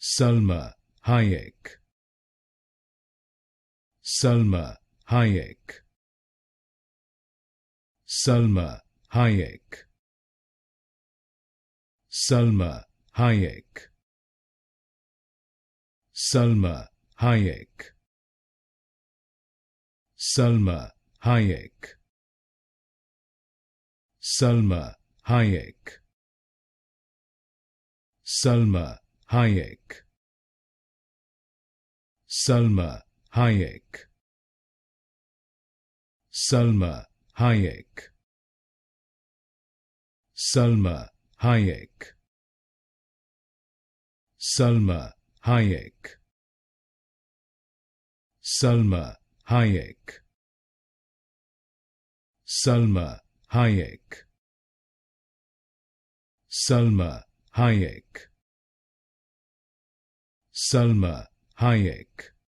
Salma Hayek. Salma Hayek. Salma Hayek. Salma Hayek. Salma Hayek. Salma Hayek. Salma Hayek. Salma Hayek. Salma Hayek. Salma Hayek. Salma Hayek. Salma Hayek. Salma Hayek. Salma Hayek. Salma Hayek. Salma Hayek.